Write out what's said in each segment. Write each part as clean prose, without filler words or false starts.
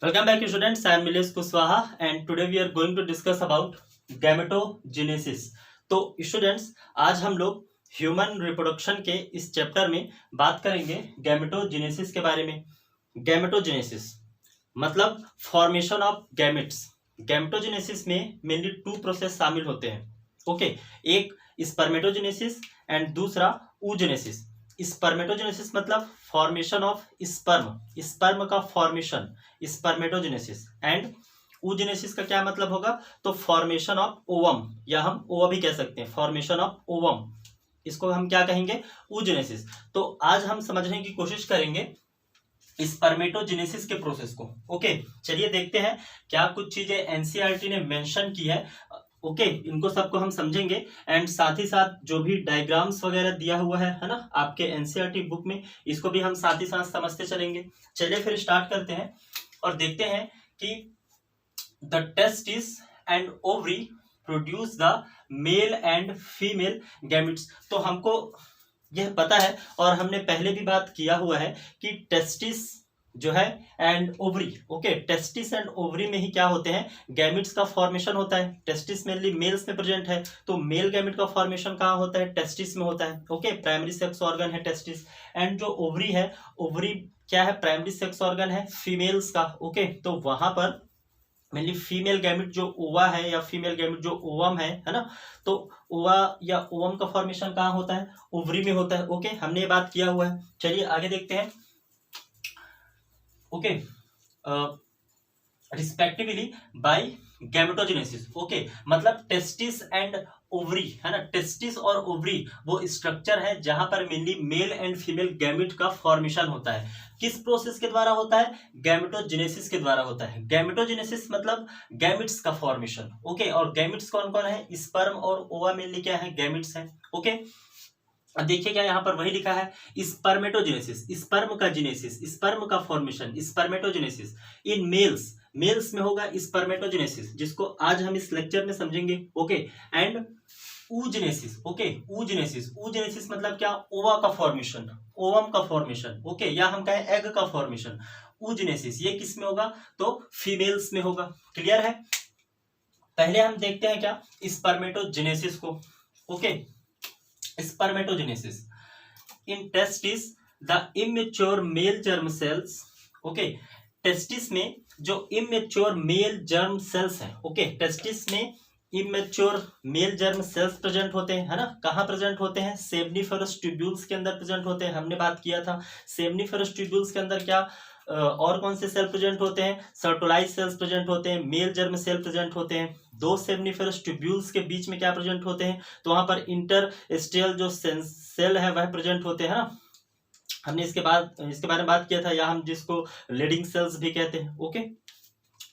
Welcome back students, I am Nilesh Kushwaha and today we are going to discuss about gametogenesis। तो students आज हम लोग human reproduction के इस chapter में बात करेंगे गैमेटोजेनेसिस के बारे में। गैमेटोजेनेसिस मतलब फॉर्मेशन ऑफ गैमेट्स। गैमेटोजेनेसिस में मेनली टू प्रोसेस शामिल होते हैं। ओके, एक स्पर्मेटोजेनेसिस एंड दूसरा oogenesis। स्पर्मेटोजेनेसिस मतलब फॉर्मेशन ऑफ स्पर्म, स्पर्म का फॉर्मेशन स्पर्मेटोजेनेसिस, एंड oogenesis का क्या मतलब होगा तो फॉर्मेशन ऑफ ओवम, या हम ओवा भी कह सकते हैं, फॉर्मेशन ऑफ ओवम, इसको हम क्या कहेंगे oogenesis। तो आज हम समझने की कोशिश करेंगे स्पर्मेटोजेनेसिस के प्रोसेस को। ओके, चलिए देखते हैं क्या कुछ चीजें एनसीईआरटी ने मेंशन की है। ओके, इनको सबको हम समझेंगे एंड साथ ही साथ जो भी डायग्राम्स वगैरह दिया हुआ है ना आपके एनसीईआरटी बुक में, इसको भी हम साथ ही साथ समझते चलेंगे। चलिए फिर स्टार्ट करते हैं और देखते हैं कि the testis and ovary produce the male and female gametes. तो हमको यह पता है और हमने पहले भी बात किया हुआ है कि टेस्टिस जो है and ovary, okay, testis and ovary में ही क्या होते हैं गैमेट्स का फॉर्मेशन होता है। टेस्टिस मेनली मेल्स में प्रेजेंट है, तो मेल गैमेट का फॉर्मेशन कहाँ होता है टेस्टिस में होता है। ओके, प्राइमरी सेक्स ऑर्गन है टेस्टिस, एंड जो ओवरी है, ओवरी क्या है प्राइमरी सेक्स ऑर्गन है फीमेल्स का। ओके, तो वहां पर मेनली फीमेल गैमेट जो ओवा है या फीमेल गैमेट जो ओवम है ना, तो ओवा या ओवम का फॉर्मेशन कहाँ होता है ओवरी में होता है। ओके, हमने ये बात किया हुआ है। चलिए आगे देखते हैं। Okay, respectively by gametogenesis. Okay, मतलब टेस्टिस एंड ओवरी है ना, टेस्टिस और ओवरी वो स्ट्रक्चर है जहां पर mainly male and female gamete का फॉर्मेशन होता है। किस प्रोसेस के द्वारा होता है गैमेटोजेनेसिस के द्वारा होता है। गैमेटोजेनेसिस मतलब गैमेट्स का फॉर्मेशन। ओके, और गैमेट्स कौन कौन है स्पर्म और ओवा मेनली क्या है गैमेट्स है। ओके, अब देखिए क्या यहाँ पर वही लिखा है स्पर्मेटोजेनेसिस, स्पर्म का जेनेसिस, स्पर्म का formation spermatogenesis in males, males में होगा स्पर्मेटोजेनेसिस, जिसको आज हम इस लेक्चर में समझेंगे। Okay, and oogenesis। Okay, oogenesis, oogenesis मतलब क्या ओवा का फॉर्मेशन, ओवम का फॉर्मेशन। ओके, या हम कहें एग का फॉर्मेशन। oogenesis ये किस में होगा तो फीमेल्स में होगा। क्लियर है। पहले हम देखते हैं क्या स्पर्मेटोजेनेसिस को। Okay, spermatogenesis in testis the immature male germ cells. Okay, testis में जो इमेच्योर मेल जर्म सेल्स है, ओके, टेस्टिस में immature male germ cells present होते हैं, है ना। कहाँ प्रेजेंट होते हैं सेमनीफेरस ट्यूब्यूल्स के अंदर प्रेजेंट होते हैं। हमने बात किया था सेमनीफेरस ट्यूब्यूल्स के अंदर क्या और कौन से सेल प्रेजेंट होते हैं सर्टोलाइज सेल्स प्रेजेंट होते हैं, मेल जर्म सेल प्रेजेंट होते हैं। दो सेमनीफेरस ट्यूब्यूल्स के बीच में क्या प्रेजेंट होते हैं तो वहां पर इंटरस्टियल जो सेल है वह प्रेजेंट होते हैं ना। हमने इसके बारे में बात किया था, या हम जिसको लीडिंग सेल्स भी कहते हैं। ओके,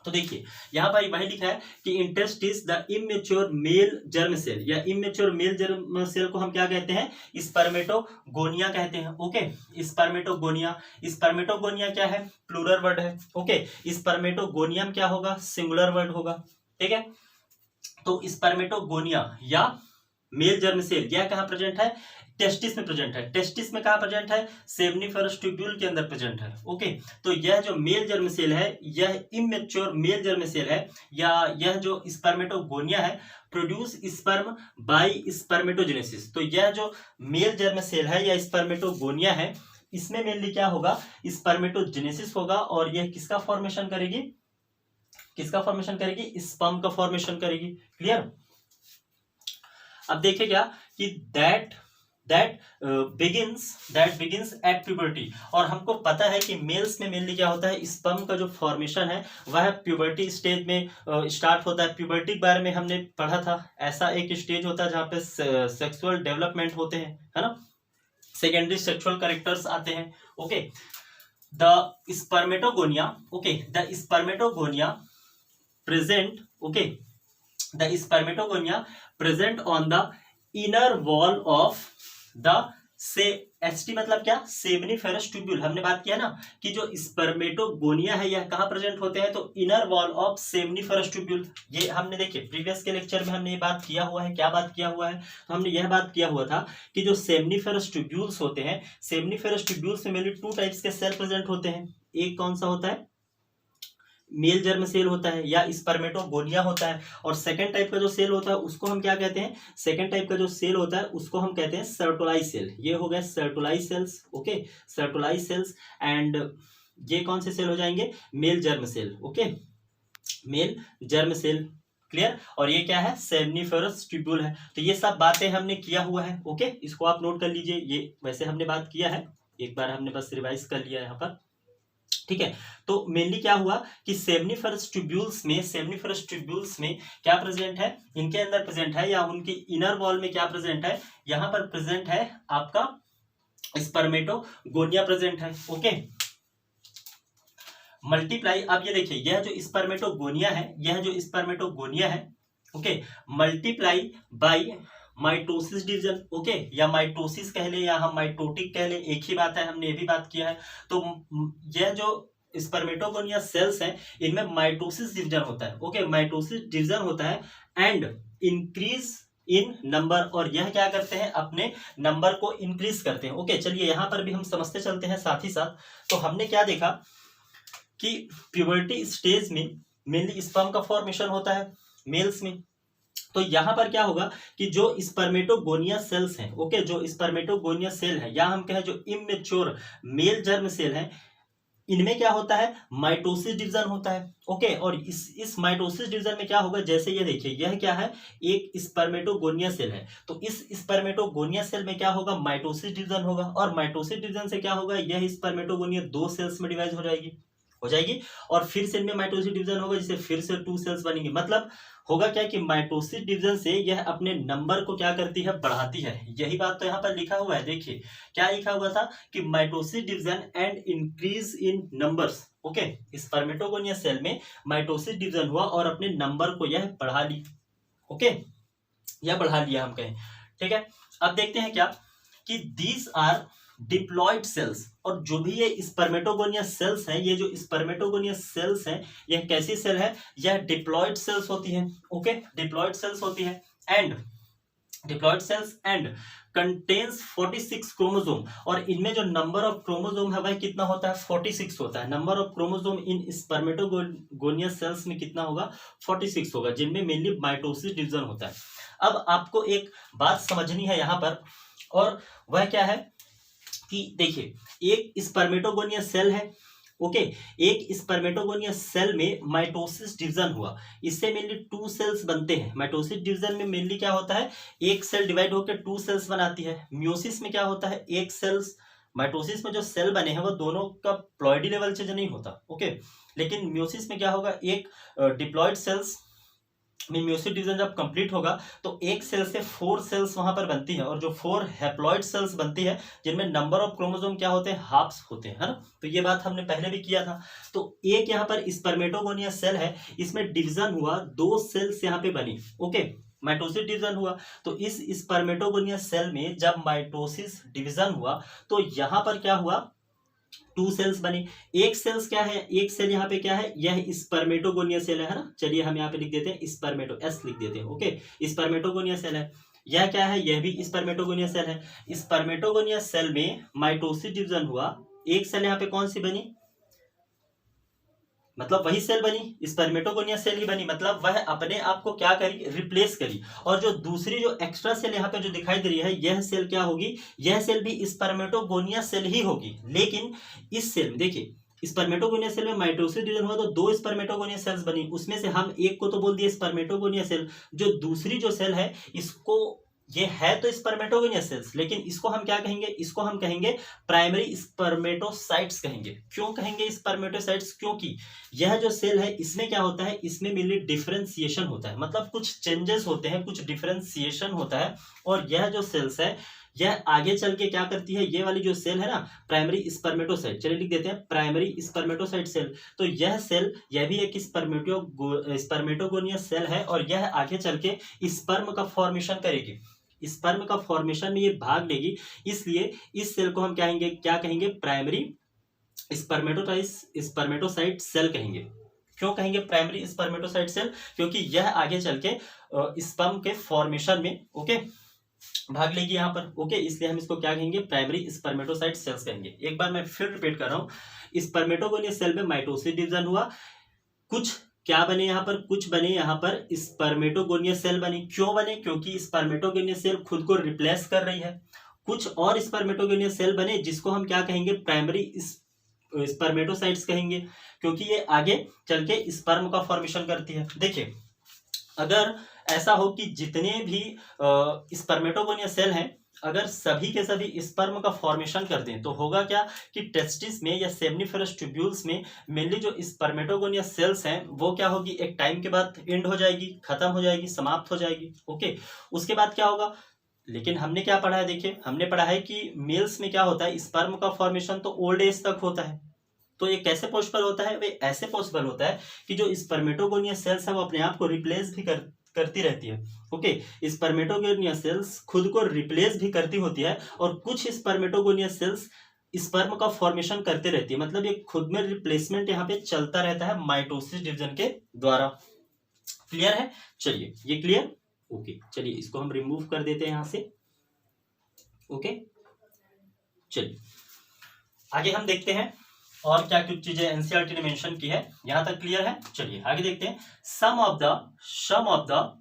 तो देखिए यहाँ पर वही लिखा है कि in testis the immature male germ cell, या इमेच्योर मेल जर्म सेल को हम क्या कहते हैं स्पर्मेटोगोनिया कहते हैं। ओके, स्पर्मेटोगोनिया, स्पर्मेटोगोनिया क्या है प्लूरल वर्ड है। ओके, स्पर्मेटोगोनियम क्या होगा सिंगुलर वर्ड होगा। ठीक है, तो स्पर्मेटोगोनिया या मेल जर्म सेल यह कहाँ प्रेजेंट है टेस्टिस में प्रेजेंट है। टेस्टिस में कहाँ प्रेजेंट है सेमनीफेरस ट्यूब्यूल के अंदर प्रेजेंट है। ओके, तो यह जो मेल जर्म सेल है यह इमेच्योर मेल जर्म सेल है, या यह जो स्पर्मेटोगोनिया है प्रोड्यूस स्पर्म बाय स्पर्मेटोजेनेसिस। तो यह जो मेल जर्म सेल है या स्पर्मेटोगोनिया है इसमें मेनली क्या होगा स्पर्मेटोजेनेसिस होगा, और यह किसका फॉर्मेशन करेगी स्पर्म का फॉर्मेशन करेगी। क्लियर। अब देखिए क्या कि दैट बिगिंस एट प्यूबर्टी, और हमको पता है कि मेल्स में मेनली क्या होता है स्पर्म का जो फॉर्मेशन है वह प्यूबर्टी स्टेज में स्टार्ट होता है। प्यूबर्टी के बारे में हमने पढ़ा था, ऐसा एक स्टेज होता है जहाँ पे सेक्सुअल डेवलपमेंट होते हैं, है ना, सेकेंडरी सेक्सुअल कैरेक्टर्स आते हैं। Okay, the spermatogonia present, okay, the spermatogonia present on the inner wall of the ST मतलब क्या सेमनीफेरस ट्यूब्यूल। हमने बात किया ना कि जो स्पर्मेटोगोनिया है यह कहाँ प्रेजेंट होते हैं तो inner wall of seminiferous tubule. ये हमने देखिए प्रीवियस के लेक्चर में हमने ये बात किया हुआ है। क्या बात किया हुआ है तो हमने यह बात किया हुआ था कि जो सेमनीफेरस ट्यूब्यूल्स होते हैं, सेमनीफेरस ट्यूब्यूल्स में मेनली टू टाइप्स के सेल प्रेजेंट होते हैं। एक कौन सा होता है मेल जर्म सेल होता है या स्पर्मेटोगोनिया होता है, और सेकंड टाइप का जो सेल होता है उसको हम क्या कहते हैं, सेकंड टाइप का जो सेल होता है उसको हम कहते हैं सर्टोलाई सेल। ये हो गया Sertoli cells, okay, Sertoli cells. And ये कौन से सेल हो जाएंगे, male germ cell, okay, male germ cell, clear. और ये क्या है, सेमनीफेरस ट्यूब्यूल है। तो ये सब बातें हमने किया हुआ है, ओके, इसको आप नोट कर लीजिए। ये वैसे हमने बात किया है, एक बार हमने बस रिवाइज कर लिया यहाँ पर, ठीक है। तो मेनली क्या हुआ कि सेमनीफेरस ट्यूब्यूल्स में क्या प्रेजेंट है, इनके अंदर प्रेजेंट है या उनकी इनर वॉल में क्या प्रेजेंट है, यहाँ पर प्रेजेंट है आपका स्पर्मेटोगोनिया प्रेजेंट है, ओके। मल्टीप्लाई, अब ये देखिए यह जो स्पर्मेटोगोनिया है, okay, multiply by mitosis division, okay, या माइटोसिस कह ले या हम माइटोटिक कह ले, एक ही बात है, हमने ये भी बात किया है। तो यह जो स्पर्मेटोगोनिया सेल्स हैं इनमें माइटोसिस डिवीजन होता है, ओके, माइटोसिस डिवीजन होता है एंड इंक्रीज इन नंबर, और यह क्या करते हैं, अपने नंबर को इंक्रीज करते हैं, ओके। चलिए यहाँ पर भी हम समझते चलते हैं साथ ही साथ। तो हमने क्या देखा कि प्यूबर्टी स्टेज में मेनली स्पर्म का फॉर्मेशन होता है मेल्स में। तो यहां पर क्या होगा कि जो स्पर्मेटोगोनिया सेल्स हैं, ओके, जो स्पर्मेटोगोनिया सेल है या हम कहें जो इमेच्योर मेल जर्म सेल है, इनमें क्या होता है, माइटोसिस डिवीजन होता है, ओके। और इस माइटोसिस डिवीजन में क्या होगा, जैसे ये देखिए यह क्या है, एक स्पर्मेटोगोनिया सेल है। तो इस स्पर्मेटोगोनिया सेल में क्या होगा, माइटोसिस डिवीजन होगा, और माइटोसिस डिवीजन से क्या होगा, यह स्पर्मेटोगोनिया 2 सेल्स में डिवाइड हो जाएगी और फिर से इनमें माइटोसिस डिवीजन होगा, जिससे फिर से 2 सेल्स बनेंगे। मतलब होगा क्या कि माइटोसिस डिवीजन से यह अपने नंबर को क्या करती है, बढ़ाती है। यही बात तो यहाँ पर लिखा हुआ है, देखिए क्या लिखा हुआ था कि mitosis division and increase in numbers, okay. Spermatogonia cell में माइटोसिस डिवीजन हुआ और अपने नंबर को यह बढ़ा ली, ओके, यह बढ़ा लिया हम कहें, ठीक है। अब देखते हैं क्या कि दीज आर डिप्लॉयड सेल्स, और जो भी ये स्पर्मेटोगोनिया सेल्स हैं, ये जो स्पर्मेटोगोनिया सेल्स हैं, यह कैसी सेल है, यह डिप्लॉयड सेल्स होती है, ओके, डिप्लॉयड सेल्स होती है and diploid cells and contains 46 chromosome, और इनमें जो नंबर ऑफ क्रोमोसोम है वह कितना होता है, 46 होता है। Number of chromosome in spermatogonia cells में कितना होगा, 46 होगा, जिनमें मेनली माइटोसिस डिवीजन होता है। अब आपको एक बात समझनी है यहाँ पर, और वह क्या है कि देखिए एक स्पर्मेटोगोनिया सेल है, ओके, एक स्पर्मेटोगोनिया सेल में माइटोसिस डिवीजन हुआ, इससे मेनली 2 सेल्स बनते हैं। माइटोसिस डिवीजन में मेनली क्या होता है, एक सेल डिवाइड होकर 2 सेल्स बनाती है। म्योसिस में क्या होता है, एक सेल्स, माइटोसिस में जो सेल बने हैं वो दोनों का प्लॉइडी लेवल से नहीं होता, ओके, लेकिन म्योसिस में क्या होगा, एक डिप्लॉयड सेल्स में म्योसिस डिवीजन जब कंप्लीट होगा तो एक सेल से 4 सेल्स वहां पर बनती है, और जो 4 हैप्लॉइड सेल्स बनती है जिनमें नंबर ऑफ क्रोमोसोम क्या होते हैं, हाफ्स होते हैं, है ना। तो ये बात हमने पहले भी किया था। तो एक यहाँ पर स्पर्मेटोगोनिया सेल है, इसमें डिवीजन हुआ, 2 सेल्स यहाँ पे बनी, ओके, माइटोसिस डिवीजन हुआ। तो इस स्पर्मेटोगोनिया सेल में जब माइटोसिस डिवीजन हुआ तो यहाँ पर क्या हुआ, 2 सेल्स बने। एक सेल्स क्या है, एक सेल यहाँ पे क्या है, यह स्पर्मेटोगोनिया सेल है ना। चलिए हम यहाँ पे लिख देते हैं स्पर्मेटो, एस लिख देते हैं, ओके, स्पर्मेटोगोनिया सेल है। यह क्या है, यह भी स्पर्मेटोगोनिया सेल है। स्पर्मेटोगोनिया सेल में माइटोसिस डिवीजन हुआ, एक सेल यहाँ पे कौन सी बनी, मतलब वही सेल बनी, स्पर्मेटोगोनिया सेल ही बनी, मतलब वह अपने आप को क्या करी, रिप्लेस करी। और जो दूसरी जो एक्स्ट्रा सेल यहाँ पे जो दिखाई दे रही है, यह सेल क्या होगी, यह सेल भी स्पर्मेटोगोनिया सेल ही होगी। लेकिन इस सेल में देखिए स्पर्मेटोगोनिया सेल में माइटोसिस डिवीजन हुआ तो 2 स्पर्मेटोगोनिया सेल्स बनी, उसमें से हम एक को तो बोल दिए स्पर्मेटोगोनिया सेल, जो दूसरी जो सेल है इसको, ये है तो स्पर्मेटोगोनिया सेल्स, लेकिन इसको हम क्या कहेंगे, इसको हम कहेंगे प्राइमरी स्पर्मेटोसाइट्स कहेंगे। क्यों कहेंगे स्पर्मेटोसाइट्स, क्योंकि यह जो सेल है इसमें क्या होता है, इसमें मेनली डिफरेंशिएशन होता है, मतलब कुछ चेंजेस होते हैं, कुछ डिफरेंशिएशन होता है। और यह जो सेल्स है यह आगे चल के क्या करती है, ये वाली जो सेल है ना, प्राइमरी स्पर्मेटोसाइट, चलिए लिख देते हैं प्राइमरी स्पर्मेटोसाइट सेल। तो यह सेल, यह भी एक स्पर्मेटोगोनिया सेल है, और यह आगे चल के स्पर्म का फॉर्मेशन करेगी, स्पर्म का फॉर्मेशन में ये भाग लेगी। इसलिए इस सेल को हम क्या कहेंगे, प्राइमरी स्पर्मेटोसाइट सेल कहेंगे। क्यों कहेंगे प्राइमरी स्पर्मेटोसाइट सेल, क्योंकि यह आगे चल के स्पर्म के फॉर्मेशन में, ओके, भाग लेगी यहाँ पर, ओके, इसलिए हम इसको क्या कहेंगे, प्राइमरी स्पर्मेटोसाइट सेल्स कहेंगे। एक बार मैं फिर रिपीट कर रहा हूँ, स्पर्मेटोगोनिया सेल में माइटोसिस डिवीजन हुआ, कुछ क्या बने यहाँ पर, कुछ बने यहाँ पर स्पर्मेटोगोनियस सेल बने। क्यों बने? क्योंकि स्पर्मेटोगोनियस सेल खुद को रिप्लेस कर रही है। कुछ और स्पर्मेटोगोनियस सेल बने जिसको हम क्या कहेंगे, प्राइमरी स्पर्मेटोसाइट्स कहेंगे, क्योंकि ये आगे चल के स्पर्म का फॉर्मेशन करती है। देखिए, अगर ऐसा हो कि जितने भी स्पर्मेटोगोनियस सेल हैं, अगर सभी के सभी स्पर्म का फॉर्मेशन कर दें तो होगा क्या कि टेस्टिस में या सेमनीफेरस ट्यूब्यूल्स में मेनली जो स्पर्मेटोगोनियस सेल्स हैं वो क्या होगी, एक टाइम के बाद एंड हो जाएगी, खत्म हो जाएगी, समाप्त हो जाएगी। ओके, उसके बाद क्या होगा, लेकिन हमने क्या पढ़ा है, देखिए हमने पढ़ा है कि मेल्स में क्या होता है, स्पर्म का फॉर्मेशन तो ओल्ड एज तक होता है। तो ये कैसे पॉसिबल होता है? वे ऐसे पॉसिबल होता है कि जो स्पर्मेटोगोनियस सेल्स है वो अपने आप को रिप्लेस भी करती रहती है। ओके, स्पर्मेटोगोनियस सेल्स खुद को रिप्लेस भी करती होती है और कुछ स्पर्मेटोगोनियस सेल्स स्पर्म का फॉर्मेशन करते रहती है। मतलब ये खुद में रिप्लेसमेंट यहाँ पे चलता रहता है माइटोसिस डिवीजन के द्वारा। क्लियर है? चलिए, ये क्लियर? ओके, चलिए इसको हम रिमूव कर देते हैं यहां से। ओके, चलिए आगे हम देखते हैं और क्या कुछ चीजें एनसीईआरटी ने मेंशन की है। यहां तक क्लियर है? चलिए आगे देखते हैं। सम ऑफ द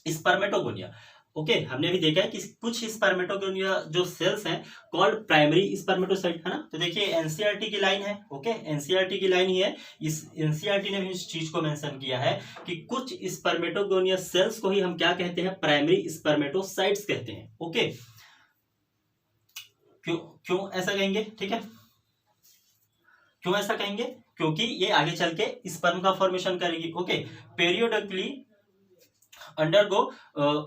स्पर्मेटोगोनिया। ओके, हमने भी देखा है कि कुछ स्पर्मेटोगोनिया जो सेल्स हैं कॉल्ड प्राइमरी स्पर्मेटोसाइट, है ना। तो देखिए एनसीईआरटी की लाइन है। ओके, एनसीईआरटी की लाइन ही है। इस एनसीईआरटी ने भी इस चीज को मेंशन किया है कि कुछ स्पर्मेटोगोनिया सेल्स को ही हम क्या कहते हैं, प्राइमरी स्पर्मेटोसाइट्स कहते हैं। ओके, क्यों ऐसा कहेंगे? ठीक है, क्यों ऐसा कहेंगे? क्योंकि ये आगे चल के स्पर्म का फॉर्मेशन करेगी। Okay, periodically undergo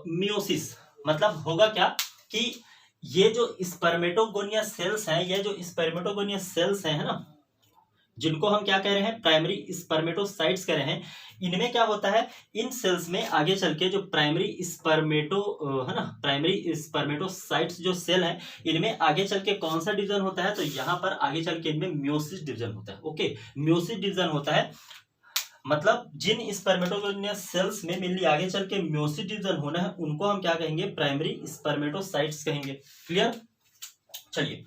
meiosis. मतलब होगा क्या कि ये जो स्पर्मेटोगोनिया सेल्स हैं, ये जो स्पर्मेटोगोनिया सेल्स हैं, है ना, जिनको हम क्या कह रहे हैं, प्राइमरी स्पर्मेटोसाइट्स कह रहे हैं, इनमें क्या होता है, इन सेल्स में आगे चल के जो प्राइमरी है ना, प्राइमरी स्पर्मेटोसाइट्स जो सेल हैं, इनमें आगे चल के कौन सा डिवीजन होता है, तो यहाँ पर आगे चल के इनमें मियोसिस डिवीजन होता है। ओके, मियोसिस डिवीजन होता है। मतलब जिन स्पर्मेटोगोनियस सेल्स में मेनली आगे चल के मियोसिस डिवीजन होना है, उनको हम क्या कहेंगे, प्राइमरी स्पर्मेटोसाइट्स कहेंगे। क्लियर? चलिए,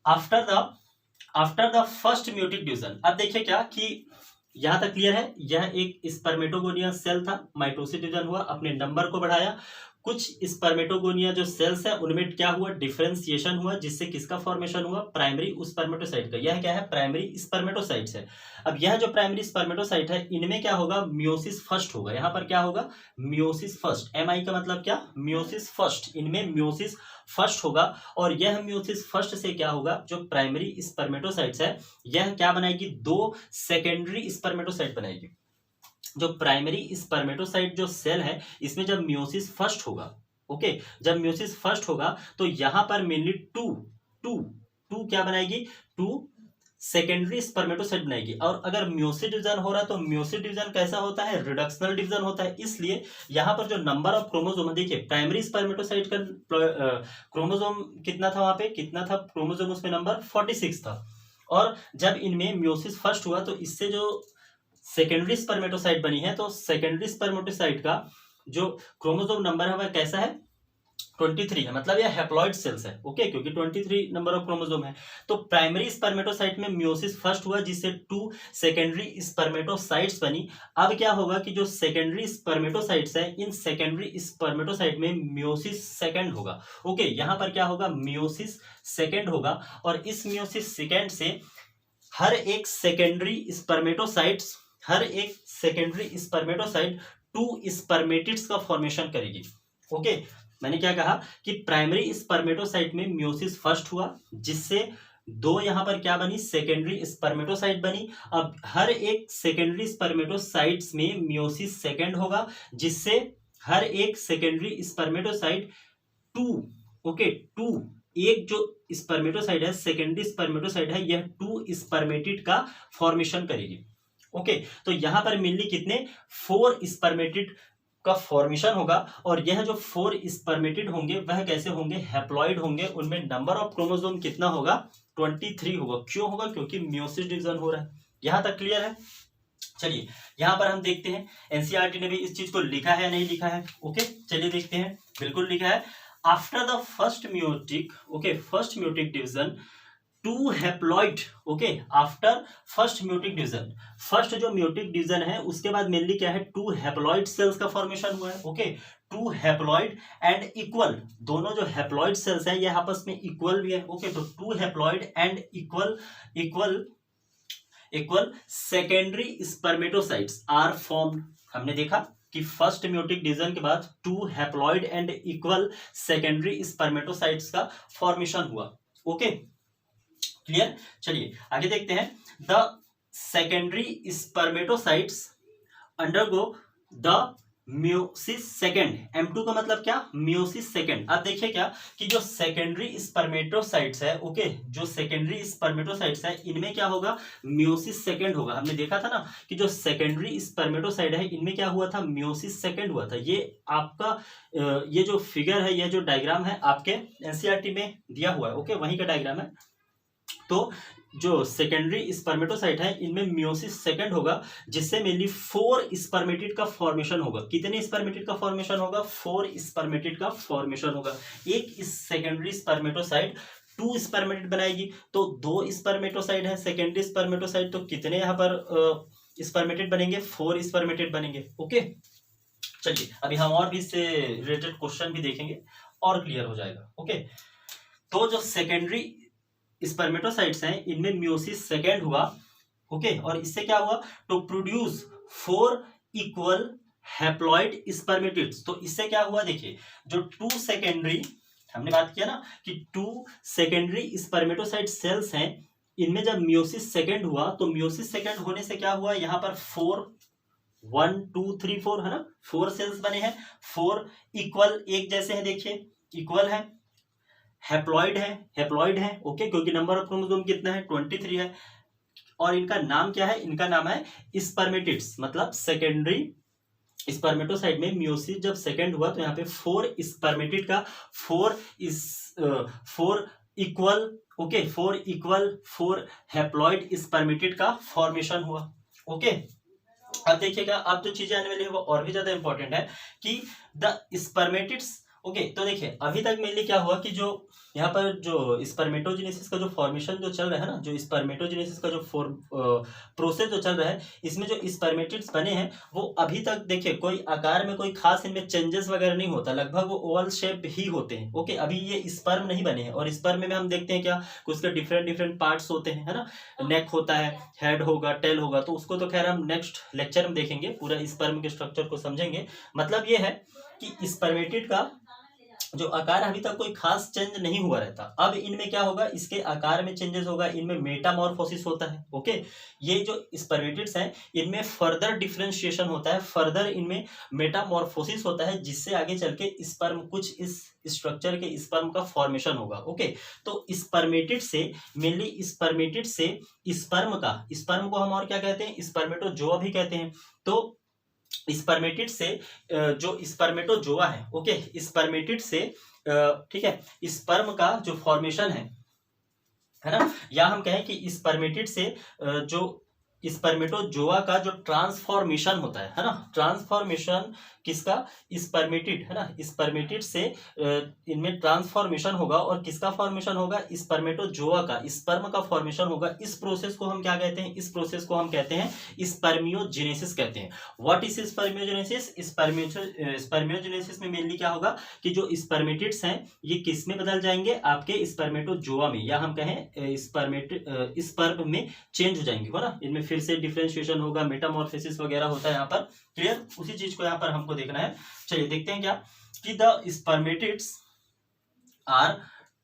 after the first meiotic division. अब देखिए क्या कि यहां तक क्लियर है, यह एक स्पर्मेटोगोनिया सेल था, माइटोसिस डिवीजन हुआ, अपने नंबर को बढ़ाया। कुछ स्पर्मेटोगोनिया जो सेल्स है उनमें क्या हुआ, डिफरेंशिएशन हुआ, जिससे किसका फॉर्मेशन हुआ, प्राइमरी स्पर्मेटोसाइट का। यह क्या है, प्राइमरी स्पर्मेटोसाइट्स है। अब यह जो प्राइमरी स्पर्मेटोसाइट है, इनमें क्या होगा, मियोसिस फर्स्ट होगा। यहाँ पर क्या होगा, मियोसिस फर्स्ट। एम आई का मतलब क्या, मियोसिस फर्स्ट। इनमें मियोसिस फर्स्ट होगा और यह मियोसिस फर्स्ट से क्या होगा, जो प्राइमरी स्पर्मेटोसाइट्स है, यह क्या बनाएगी, दो सेकेंडरी स्पर्मेटोसाइट बनाएगी। जो प्राइमरी स्पर्मेटोसाइट जो सेल है, इसमें जब मियोसिस फर्स्ट होगा, ओके, जब मियोसिस फर्स्ट होगा तो यहां पर मेनली टू टू टू क्या बनाएगी, टू सेकेंडरी स्पर्मेटोसाइट बनाएगी। और अगर मियोसिस डिवीजन हो रहा है तो मियोसिस डिवीजन कैसा होता है, रिडक्शनल डिवीजन होता है। इसलिए यहां पर जो नंबर ऑफ क्रोमोसोम, देखिए प्राइमरी स्पर्मेटोसाइट का क्रोमोसोम कितना था, वहां पे कितना था क्रोमोसोम, उसमें नंबर 46 था। और जब इनमें मियोसिस फर्स्ट हुआ तो इससे जो सेकेंडरी स्पर्मेटोसाइट बनी है, तो सेकेंडरी स्पर्मेटोसाइट का जो क्रोमोसोम नंबर है वह कैसा है, 23 है। मतलब यह हैप्लॉइड सेल्स है। ओके, क्योंकि 23 नंबर ऑफ क्रोमोसोम है। तो प्राइमरी स्पर्मेटोसाइट में मियोसिस फर्स्ट हुआ, जिससे 2 सेकेंडरी स्पर्मेटोसाइट्स बनी। अब क्या होगा कि जो सेकेंडरी स्पर्मेटोसाइट्स है, इन सेकेंडरी स्पर्मेटोसाइट में मियोसिस सेकेंड होगा। ओके, यहां पर क्या होगा, मियोसिस सेकेंड होगा। और इस मियोसिस सेकेंड से हर एक सेकेंडरी स्पर्मेटोसाइट 2 स्पर्मेटिड्स का फॉर्मेशन करेगी। ओके, मैंने क्या कहा कि प्राइमरी स्पर्मेटोसाइट में मियोसिस फर्स्ट हुआ, जिससे 2 यहां पर क्या बनी, सेकेंडरी स्पर्मेटोसाइट बनी। अब हर एक सेकेंडरी स्पर्मेटोसाइट्स में मियोसिस सेकेंड होगा, जिससे हर एक सेकेंडरी स्पर्मेटोसाइट 2, ओके, 2, एक जो स्पर्मेटोसाइट है, सेकेंडरी स्पर्मेटोसाइट है, यह 2 स्पर्मेटिड का फॉर्मेशन करेगी। ओके, तो यहां पर मेनली कितने, 4 स्पर्मेटिड का फॉर्मेशन होगा। और यह जो 4 स्पर्मेटिड होंगे वह कैसे होंगे, हैप्लॉइड होंगे। उनमें नंबर ऑफ क्रोमोसोम कितना होगा, 23 होगा। क्यों होगा, क्योंकि मियोसिस डिवीजन हो रहा है। यहां तक क्लियर है? चलिए यहां पर हम देखते हैं एनसीईआरटी ने भी इस चीज को लिखा है, नहीं लिखा है। ओके, चलिए देखते हैं। बिल्कुल लिखा है, after the first meiotic, okay, first meiotic division two haploid, okay, after first meiotic division. First जो म्यूटिक डिवीजन है उसके बाद मेनली क्या है, टू हैप्लॉइड सेल्स का फॉर्मेशन हुआ है, okay. Two haploid and equal, दोनों जो हैप्लॉइड सेल्स हैं ये आपस में इक्वल भी है, ओके। तो two haploid and equal secondary spermatocytes are formed. हमने देखा कि फर्स्ट म्यूटिक डिवीजन के बाद two haploid and equal secondary spermatocytes का फॉर्मेशन हुआ, ओके, क्लियर। चलिए आगे देखते हैं। The secondary spermatocytes undergo the meiosis second. M2 का मतलब क्या, म्योसिस सेकेंड। अब देखिए क्या कि जो सेकेंडरी स्पर्मेटोसाइट्स है, ओके, जो सेकेंडरी स्पर्मेटोसाइट्स है इनमें क्या होगा, म्योसिस सेकेंड होगा। हमने देखा था ना कि जो सेकेंडरी स्पर्मेटोसाइट है इनमें क्या हुआ था, म्योसिस सेकेंड हुआ था। ये आपका ये जो फिगर है, ये जो डायग्राम है आपके NCERT में दिया हुआ है, ओके, वहीं का डायग्राम है। तो जो सेकेंडरी स्पर्मेटोसाइट है इनमें म्योसिस सेकेंड होगा, जिससे मेनली 4 स्पर्मेटिड का फॉर्मेशन होगा। कितने स्पर्मेटिड का फॉर्मेशन होगा, 4 स्पर्मेटिड का फॉर्मेशन होगा। एक इस सेकेंडरी स्पर्मेटोसाइट 2 स्पर्मेटिड बनाएगी, तो 2 स्पर्मेटोसाइट है सेकेंडरी स्पर्मेटोसाइट, तो कितने यहाँ पर स्पर्मेटिड बनेंगे, 4 स्पर्मेटिड बनेंगे, ओके। चलिए अभी हम और भी इससे रिलेटेड क्वेश्चन भी देखेंगे और क्लियर हो जाएगा, ओके। तो जो सेकेंडरी स्पर्मेटोसाइट्स हैं इनमें म्योसिस सेकेंड हुआ, ओके, और इससे क्या हुआ, to produce 4 equal haploid spermatids. तो इससे क्या हुआ, देखिए जो 2 सेकेंडरी, हमने बात किया ना कि 2 सेकेंडरी स्पर्मेटोसाइट सेल्स हैं, इनमें जब म्योसिस सेकेंड हुआ तो म्योसिस सेकेंड होने से क्या हुआ, यहाँ पर 4 1 2 3 4 है ना, 4 सेल्स बने हैं, 4 इक्वल एक जैसे हैं, देखिए इक्वल है, हैप्लॉइड है, ओके, क्योंकि नंबर ऑफ क्रोमोसोम कितना है, 23 है। और इनका नाम क्या है, इनका नाम है स्पर्मेटिड्स। मतलब सेकेंडरी स्पर्मेटोसाइट में म्योसिस जब सेकेंड हुआ तो यहाँ पे 4 स्पर्मेटिड का 4 इक्वल, ओके, 4 हैप्लॉइड स्पर्मेटिड का फॉर्मेशन हुआ, ओके। अब देखिएगा, अब जो चीजें आने वाली है वो और भी ज्यादा इंपॉर्टेंट है कि द स्पर्मेटिड्स, ओके। तो देखिए अभी तक मेनली क्या हुआ कि जो यहाँ पर जो स्पर्मेटोजेनेसिस का जो फॉर्मेशन जो चल रहा है ना, जो स्पर्मेटोजेनेसिस का जो प्रोसेस जो चल रहा है, इसमें जो स्पर्मेटिड्स बने हैं वो अभी तक देखिए कोई आकार में कोई खास इनमें चेंजेस वगैरह नहीं होता, लगभग वो ओवल शेप ही होते हैं, ओके। अभी ये स्पर्म नहीं बने हैं, और स्पर्म में हम देखते हैं क्या, उसके डिफरेंट पार्ट्स होते हैं, है ना, नेक होता है, हेड होगा, टेल होगा, तो उसको तो खैर हम नेक्स्ट लेक्चर में देखेंगे, पूरा स्पर्म के स्ट्रक्चर को समझेंगे। मतलब ये है कि स्पर्मेटिड का जो आकार अभी तक कोई खास चेंज नहीं हुआ रहता, अब इनमें क्या होगा, इसके आकार में चेंजेस होगा, इनमें मेटामॉर्फोसिस होता है, ओके। ये जो स्पर्मेटिड्स हैं इनमें फर्दर डिफरेंशिएशन होता है, फर्दर इनमें मेटामॉर्फोसिस होता है, जिससे आगे चल के स्पर्म, कुछ इस स्ट्रक्चर के स्पर्म का फॉर्मेशन होगा, ओके। तो स्पर्मेटिड से मेनली स्पर्मेटिड से स्पर्म को हम और क्या कहते हैं, स्पर्मेटोजोआ भी कहते हैं। तो स्पर्मेटिड से जो स्पर्मेटोजोआ है, ओके, स्पर्मेटिड से ठीक है, स्पर्म का जो फॉर्मेशन है ना, या हम कहें कि स्पर्मेटिड से जो स्पर्मेटोजोआ का जो ट्रांसफॉर्मेशन होता है ना, ट्रांसफॉर्मेशन किसका, स्पर्मेटिड, है ना, स्पर्मेटिड से इनमें ट्रांसफॉर्मेशन होगा, और किसका फॉर्मेशन होगा, स्पर्मेटोजोआ का, स्पर्म का फॉर्मेशन होगा। इस प्रोसेस को हम क्या कहते हैं, इस प्रोसेस को हम कहते हैं स्पर्मियोजेनेसिस कहते हैं। व्हाट इज स्पर्मियोजेनेसिस, स्पर्मियोजेनेसिस में मेनली क्या होगा कि जो स्पर्मेटिड्स हैं ये किस में बदल जाएंगे, आपके स्पर्मेटोजोआ में, या हम कहें स्पर्म में चेंज हो जाएंगे, हो ना, इनमें फिर से डिफरेंशिएशन होगा, मेटामॉर्फोसिस वगैरह होता है यहाँ पर, क्लियर। उसी चीज को यहाँ पर हमको देखना है। चलिए देखते हैं क्या कि the spermatids are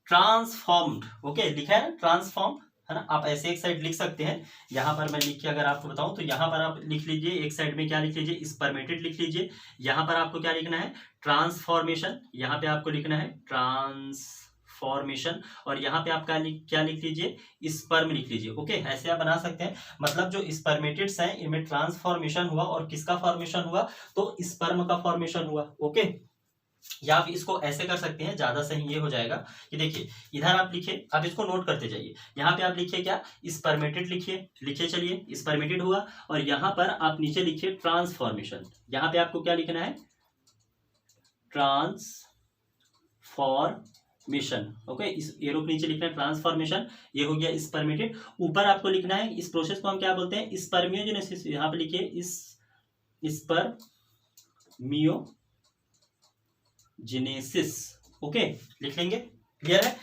transformed, okay, लिखा है ना ट्रांसफॉर्म, है ना। आप ऐसे एक साइड लिख सकते हैं, यहाँ पर मैं लिख के अगर आपको बताऊं तो यहाँ पर आप लिख लीजिए, एक साइड में क्या लिख लीजिए, स्पर्मेटिड लिख लीजिए, यहाँ पर आपको क्या लिखना है, ट्रांसफॉर्मेशन, यहाँ पे आपको लिखना है ट्रांसफॉर्मेशन, और यहाँ पे आप क्या लिख लीजिए, स्पर्म लिख लीजिए, ओके। ऐसे आप बना सकते हैं। मतलब जो स्पर्मेटिड्स हैं इनमें ट्रांसफॉर्मेशन हुआ, और किसका फॉर्मेशन हुआ, तो स्पर्म का फॉर्मेशन हुआ, ओके। या आप इसको ऐसे कर सकते हैं, ज्यादा सही ये हो जाएगा कि देखिए इधर आप लिखिए, आप इसको नोट करते जाइए, यहाँ पे आप लिखिए क्या, स्पर्मेटिड लिखिए, चलिए स्पर्मेटिड हुआ, और यहाँ पर आप नीचे लिखिए ट्रांसफॉर्मेशन, यहाँ पे आपको क्या लिखना है, ट्रांसफॉर्मेशन, ओके, इस एरो के नीचे लिखना है ट्रांसफॉर्मेशन, ये हो गया स्पर्मेटेड। ऊपर आपको लिखना है इस प्रोसेस को हम क्या बोलते हैं, स्पर्मियोजेनेसिस। यहाँ पे लिखिए स्पर्मियोजेनेसिस। ओके, लिख लेंगे, क्लियर है।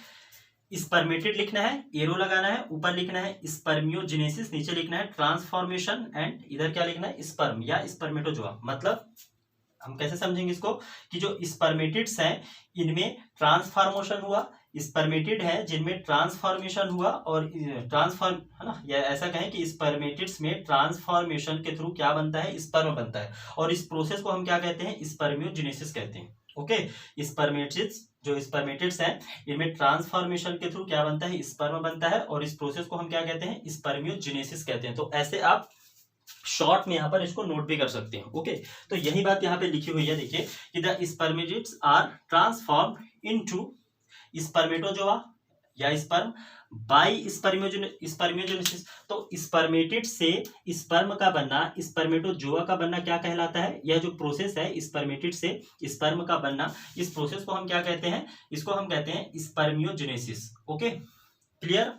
स्पर्मेटेड लिखना है, एरो लगाना है, ऊपर लिखना है स्पर्मियोजेनेसिस, नीचे लिखना है ट्रांसफॉर्मेशन, एंड इधर क्या लिखना है, स्पर्म या स्पर्मेटोजोआ। मतलब हम कैसे समझेंगे इसको कि जो स्पर्मेटिड्स हैं इनमें ट्रांसफॉर्मेशन हुआ, स्पर्मेटिड है जिनमें ट्रांसफॉर्मेशन हुआ, और ट्रांसफॉर्म है ना, या ऐसा कहें कि स्पर्मेटिड्स में ट्रांसफॉर्मेशन के थ्रू क्या बनता है, स्पर्म बनता है, और इस प्रोसेस को हम क्या कहते हैं, स्पर्मियोजेनेसिस कहते हैं। ओके, स्पर्मेटिड्स हैं इनमें ट्रांसफॉर्मेशन के थ्रू क्या बनता है, स्पर्म बनता है, और इस प्रोसेस को हम क्या कहते हैं, स्पर्मियोजेनेसिस कहते हैं। तो ऐसे आप शॉर्ट में यहाँ पर इसको नोट भी कर सकते हैं। ओके, तो यही बात यहाँ पे लिखी हुई है, देखिए कि the spermatids are transformed into spermatozoa या स्पर्म बाय स्पर्मियोजेनेसिस। तो स्पर्मेटिड से स्पर्म का बनना, स्पर्मेटोजोआ का बनना क्या कहलाता है, यह जो प्रोसेस है स्पर्मेटिड से स्पर्म का बनना, इस प्रोसेस को हम क्या कहते हैं, इसको हम कहते हैं स्पर्मियोजेनेसिस। Okay, clear.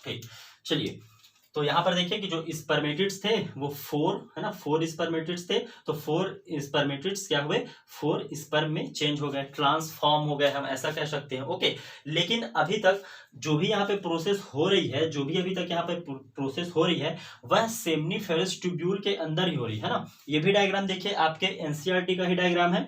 ठीक, चलिए, तो यहाँ पर देखिए कि जो स्पर्मेटिड्स थे वो 4 है ना, 4 स्पर्मेटिड्स थे, तो 4 स्पर्मेटिड्स क्या हुए, 4 स्पर्म में चेंज हो गए, ट्रांसफॉर्म हो गए, हम ऐसा कह सकते हैं। ओके, लेकिन अभी तक जो भी यहाँ पे प्रोसेस हो रही है, जो भी अभी तक यहाँ पे प्रोसेस हो रही है, वह सेमनीफेरस ट्यूब्यूल के अंदर ही हो रही है ना। ये भी डायग्राम देखिए आपके एनसीईआरटी का ही डायग्राम है।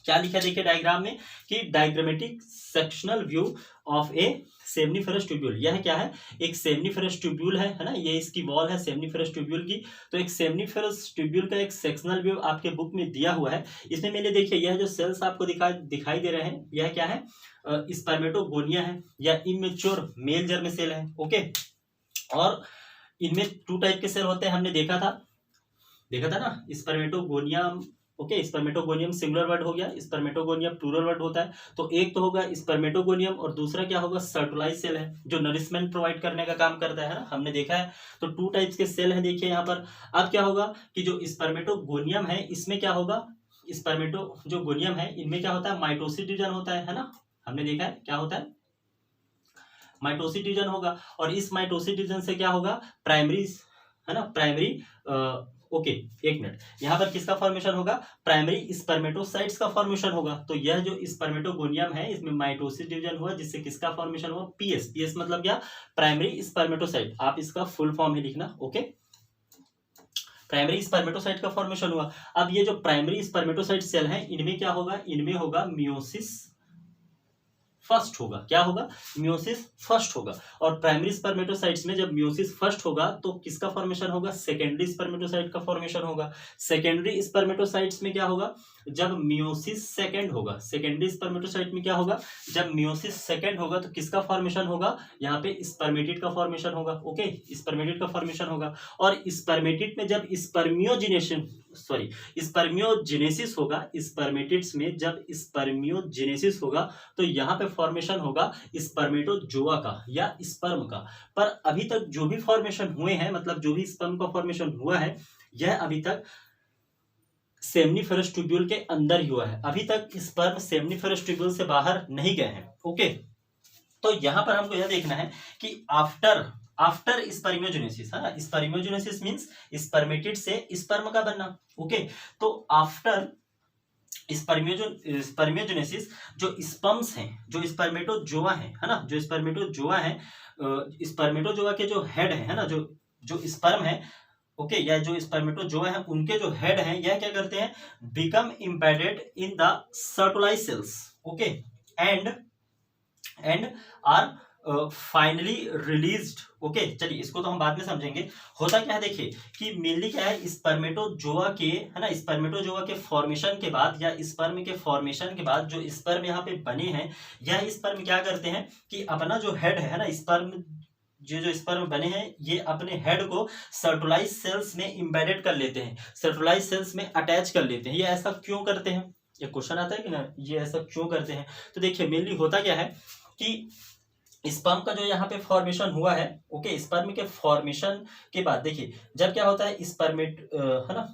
क्या लिखा देखिए डायग्राम में कि diagrammatic sectional view of A seminiferous tubule. यह क्या है, एक सेमनीफेरस ट्यूब्यूल है ना, ये इसकी वॉल है सेमनीफेरस ट्यूब्यूल की। तो एक सेमनीफेरस ट्यूब्यूल का एक सेक्शनल व्यू आपके बुक में दिया हुआ है। इसमें मैंने देखिए यह जो सेल्स आपको दिखाई दे रहे हैं, यह क्या है, स्पर्मेटोगोनिया है या इमेच्योर मेल जर्म सेल है। ओके, और इनमें 2 टाइप के सेल होते हैं, हमने देखा था ना, spermatogonium. Okay, spermatogonium singular word हो गया, स्पर्मेटोगोनियम प्लूरल वर्ड होता है। तो एक तो होगा स्पर्मेटोगोनियम और दूसरा क्या होगा, सर्टुलाइज सेल है जो नरिशमेंट प्रोवाइड करने का काम करता है ना, हमने देखा है। तो 2 टाइप्स के सेल हैं देखिए यहाँ पर। अब क्या होगा कि जो स्पर्मेटोगोनियम है इसमें क्या होगा, स्पर्मेटो जो गोनियम है इनमें क्या होता है, माइटोसिस डिवीजन होता है ना, हमने देखा है क्या होता है, माइटोसिस डिवीजन होगा। और इस माइटोसिस डिवीजन से क्या होगा, प्राइमरी है ना, प्राइमरी ओके, एक मिनट, यहाँ पर किसका फॉर्मेशन होगा, प्राइमरी स्पर्मेटोसाइट्स का फॉर्मेशन होगा। तो यह जो स्पर्मेटोगोनियम है इसमें माइटोसिस डिवीजन हुआ, जिससे किसका फॉर्मेशन हुआ, पीएस मतलब क्या, प्राइमरी स्पर्मेटोसाइट। आप इसका फुल फॉर्म ही लिखना। ओके, प्राइमरी स्पर्मेटोसाइट का फॉर्मेशन हुआ। अब ये जो प्राइमरी स्पर्मेटोसाइट सेल है इनमें क्या होगा, इनमें होगा मियोसिस फर्स्ट होगा। क्या होगा, मियोसिस फर्स्ट होगा। और प्राइमरी स्पर्मेटोसाइट्स में जब मियोसिस फर्स्ट होगा तो किसका फॉर्मेशन होगा, सेकेंडरी स्पर्मेटोसाइट का फॉर्मेशन होगा। सेकेंडरी स्पर्मेटोसाइट्स में क्या होगा, जब मियोसिस सेकेंड होगा, सेकेंडरी स्पर्मेटोसाइट में क्या होगा, जब मियोसिस सेकेंड होगा तो किसका फॉर्मेशन होगा, यहाँ पे स्पर्मेटिड का फॉर्मेशन होगा। ओके, स्पर्मेटिड का फॉर्मेशन होगा। और स्पर्मेटिड में जब स्पर्मियोजेनेसिस होगा, स्पर्मेटिड्स में जब स्पर्मियोजेनेसिस होगा तो यहाँ पे फॉर्मेशन होगा स्पर्मेटोजोआ का या स्पर्म का। पर अभी तक जो भी फॉर्मेशन हुए हैं, मतलब जो भी स्पर्म का फॉर्मेशन हुआ है, यह अभी तक सेमनीफेरस ट्यूब्यूल के अंदर ही हुआ है। अभी तक स्पर्म सेमनीफेरस ट्यूब्यूल से बाहर नहीं गए हैं। ओके, तो यहां पर हमको यह देखना है कि आफ्टर स्पर्मियोजेनेसिस है ना, स्पर्मियोजेनेसिस मींस स्पर्मेटिड से स्पर्म का बनना। ओके, तो आफ्टर स्पर्मियोजेनेसिस जो स्पर्म्स हैं, जो स्पर्मेटोजोआ है ना, जो स्पर्मेटोजोआ है, स्पर्मेटोजोआ के जो हेड है ना, जो स्पर्म है, ओके, या जो स्पर्मेटोजोआ है उनके जो हेड हैं, यह क्या करते हैं, become embedded in the Sertoli cells. Okay, and are finally released. Okay, चलिए इसको तो हम बाद में समझेंगे। होता क्या है देखिए कि मेनली क्या है, स्पर्मेटोजोआ के है ना, स्पर्मेटोजोआ के फॉर्मेशन के बाद या स्पर्म के फॉर्मेशन के बाद जो स्पर्म यहाँ पे बने हैं, यह स्पर्म क्या करते हैं कि अपना जो हेड है ना, स्पर्म जो स्पर्म बने हैं ये अपने हेड को सर्टुलाइज सेल्स में एम्बेडेड कर लेते हैं, सर्टुलाइज सेल्स में अटैच कर लेते हैं। ये ऐसा क्यों करते हैं, ये क्वेश्चन आता है कि ना, ये ऐसा क्यों करते हैं। तो देखिए मेनली होता क्या है कि स्पर्म का जो यहाँ पे फॉर्मेशन हुआ है, ओके, स्पर्म के फॉर्मेशन के बाद देखिए जब क्या होता है, स्पर्मेट है ना,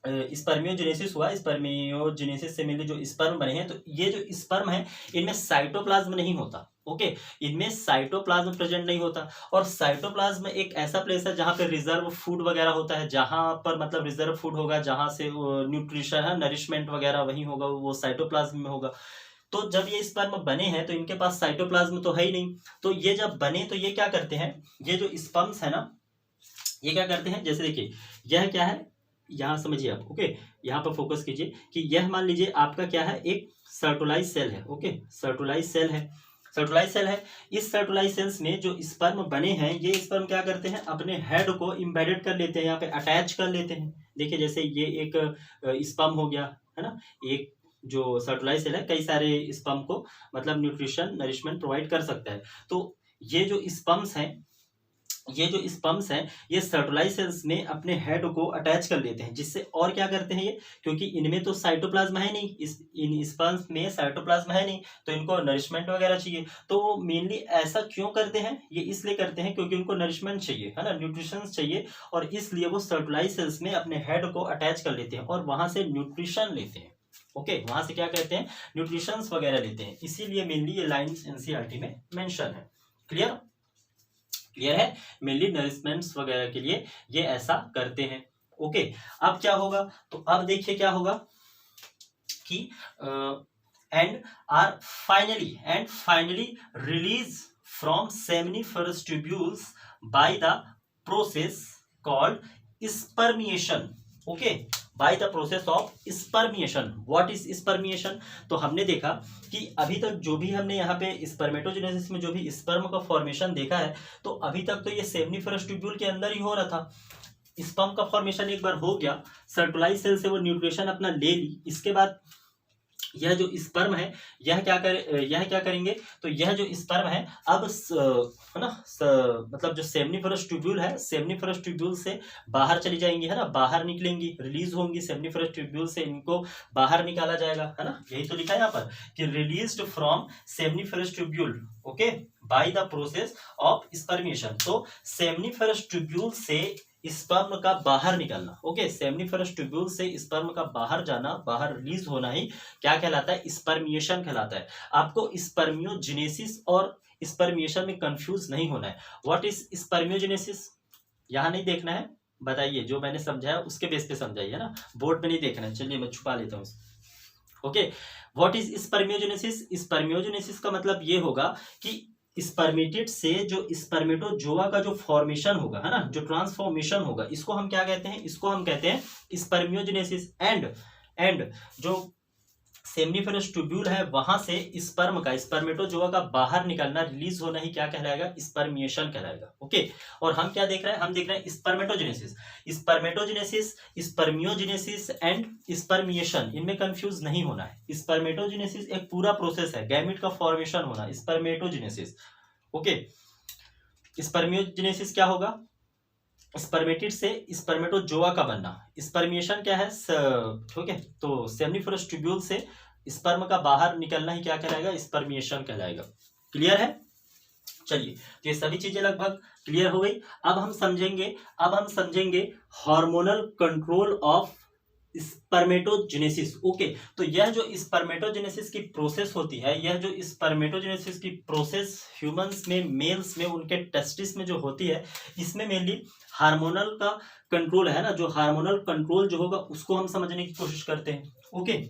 स्पर्मियोजेनेसिस हुआ, स्पर्मियोजेनेसिस से मेनली जो स्पर्म बने हैं, तो ये जो स्पर्म है इनमें साइटोप्लाज्म नहीं होता। ओके, इनमें साइटोप्लाज्म प्रेजेंट नहीं होता। और साइटोप्लाज्म एक ऐसा प्लेस है जहां पे रिजर्व फूड वगैरह होता है, जहां पर मतलब रिजर्व फूड होगा, जहां से न्यूट्रिशन है, नरिशमेंट वगैरह वही होगा, वो साइटोप्लाज्म में होगा। तो जब ये स्पर्म बने हैं तो इनके पास साइटोप्लाज्म तो है ही नहीं। तो ये जब बने तो ये क्या करते हैं, ये जो स्पर्म्स है ना, ये क्या करते हैं, जैसे देखिए यह क्या है, यहाँ समझिए आप। ओके, यहाँ पर फोकस कीजिए कि यह मान लीजिए आपका क्या है, एक सर्टोलाइज सेल है। ओके, सर्टोलाइज सेल है, सर्टोलाइज सेल है। इस सर्टोलाइज सेल्स में जो स्पर्म बने हैं, ये स्पर्म क्या करते हैं, अपने हेड को इम्बेडेड कर लेते हैं, यहाँ पे अटैच कर लेते हैं। देखिए जैसे ये एक स्पर्म हो गया है ना, एक जो सर्टोलाइज सेल है कई सारे स्पर्म को मतलब न्यूट्रिशन नरिशमेंट प्रोवाइड कर सकता है। तो ये जो स्पर्म्स हैं, ये सर्टोलाइज सेल्स में अपने हेड को अटैच कर लेते हैं, जिससे और क्या करते हैं ये, क्योंकि इनमें तो साइटोप्लाज्म है नहीं, इन स्पर्म्स में साइटोप्लाज्म है नहीं, तो इनको नरिशमेंट वगैरह चाहिए। तो वो मेनली ऐसा क्यों करते हैं, ये इसलिए करते हैं क्योंकि उनको नरिशमेंट चाहिए, है ना, न्यूट्रिशन चाहिए, और इसलिए वो सर्टोलाइज सेल्स में अपने हेड को अटैच कर लेते हैं और वहां से न्यूट्रिशन लेते हैं। ओके, वहां से क्या कहते हैं, न्यूट्रिशंस वगैरह लेते हैं। इसीलिए मेनली ये लाइंस एनसीईआरटी में मेंशन है। क्लियर है, मेनली नरिशमेंट्स वगैरह के लिए ये ऐसा करते हैं। ओके, अब क्या होगा, तो अब देखिए क्या होगा कि and finally release from seminiferous tubules by the process called spermiation. Okay, by the process of spermiation. What is spermiation, तो हमने देखा कि अभी तक जो भी हमने यहाँ पे स्पर्मेटोजेनेसिस में जो भी स्पर्म का फॉर्मेशन देखा है, तो अभी तक तो ये सेमिनिफरस ट्यूब्यूल के अंदर ही हो रहा था। स्पर्म का फॉर्मेशन एक बार हो गया, सर्टोलाइज सेल से वो न्यूट्रिशन अपना ले ली, इसके बाद यह जो स्पर्म है यह क्या करेंगे, तो यह जो स्पर्म है अब है ना, मतलब जो सेमिनिफरस ट्यूब्यूल है, सेमिनिफरस ट्यूब्यूल से बाहर चली जाएंगी, है ना, बाहर निकलेंगी, रिलीज होंगी सेमिनिफरस ट्यूब्यूल से, इनको बाहर निकाला जाएगा, है ना, यही तो लिखा है यहाँ पर कि released from seminiferous tubule, okay, by the process of spermiation. तो सेमिनिफरस ट्यूब्यूल से स्पर्म का बाहर निकलना, ओके, सेमिनिफरस ट्यूब्यूल से स्पर्म का बाहर जाना, बाहर रिलीज होना ही क्या कहलाता है, स्पर्मिएशन कहलाता है। आपको स्पर्मियोजेनेसिस और स्पर्मिएशन में कंफ्यूज नहीं होना है। व्हाट इज स्पर्मियोजेनेसिस, यहां नहीं देखना है, बताइए, जो मैंने समझाया उसके बेस पे समझाइए, है ना, बोर्ड पे नहीं देखना है। चलिए मैं छुपा लेता हूँ। Okay, what is spermiogenesis, spermiogenesis का मतलब ये होगा कि स्पर्मेटेड से जो स्पर्मेटोजोआ का जो फॉर्मेशन होगा, है ना, जो ट्रांसफॉर्मेशन होगा, इसको हम क्या कहते हैं, इसको हम कहते हैं स्पर्मियोजेनेसिस। एंड जो सेमिनिफरस ट्यूब्यूल है वहां से स्पर्म का, स्पर्मेटोजोआ का बाहर निकलना, रिलीज होना ही क्या कहलाएगा, स्पर्मिएशन कहलाएगा। ओके, और हम क्या देख रहे हैं, हम देख रहे हैं स्पर्मेटोजेनेसिस, स्पर्मियोजेनेसिस एंड स्पर्मिएशन, इनमें कंफ्यूज नहीं होना है। स्पर्मेटोजेनेसिस एक पूरा प्रोसेस है, गैमेट का फॉर्मेशन होना, स्पर्मेटोजेनेसिस। ओके, स्पर्मियोजेनेसिस क्या होगा, स्पर्मेटिड से स्पर्मेटोजोआ का बनना। स्पर्मिएशन क्या है, ठीक है, तो सेमिनिफरस ट्यूब्यूल से स्पर्म का बाहर निकलना ही क्या कहलाएगा, स्पर्मिएशन कहलाएगा। क्लियर है, चलिए, तो ये सभी चीजें लगभग क्लियर हो गई। अब हम समझेंगे hormonal control of spermatogenesis. Okay, तो यह जो स्पर्मेटोजेनेसिस की प्रोसेस होती है, यह जो स्पर्मेटोजेनेसिस की प्रोसेस ह्यूमंस में, मेल्स में, उनके टेस्टिस में जो होती है, इसमें मेनली हार्मोनल का कंट्रोल है ना, जो हार्मोनल कंट्रोल जो होगा उसको हम समझने की कोशिश करते हैं। ओके,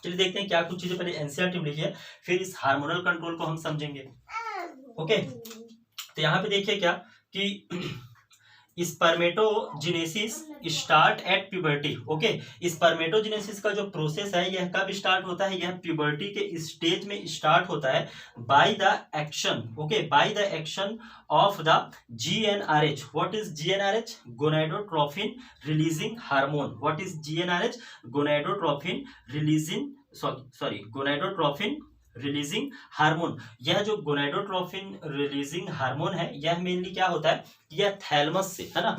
चलिए देखते हैं क्या कुछ चीजें पहले एनसीईआरटी में लिखी है, फिर इस हार्मोनल कंट्रोल को हम समझेंगे। ओके, तो यहाँ पे देखिए क्या कि spermatogenesis start at puberty. Okay, spermatogenesis का जो प्रोसेस है यह कब स्टार्ट होता है, यह प्यूबर्टी के स्टेज में स्टार्ट होता है by the action, okay, by the action of the GnRH। What is GnRH, gonadotrophin releasing hormone. What is GnRH, gonadotrophin releasing, sorry gonadotrophin releasing hormone. यह जो गोनाडोट्रोफिन रिलीजिंग हार्मोन है, यह mainly क्या होता है, यह थैलमस से, है ना,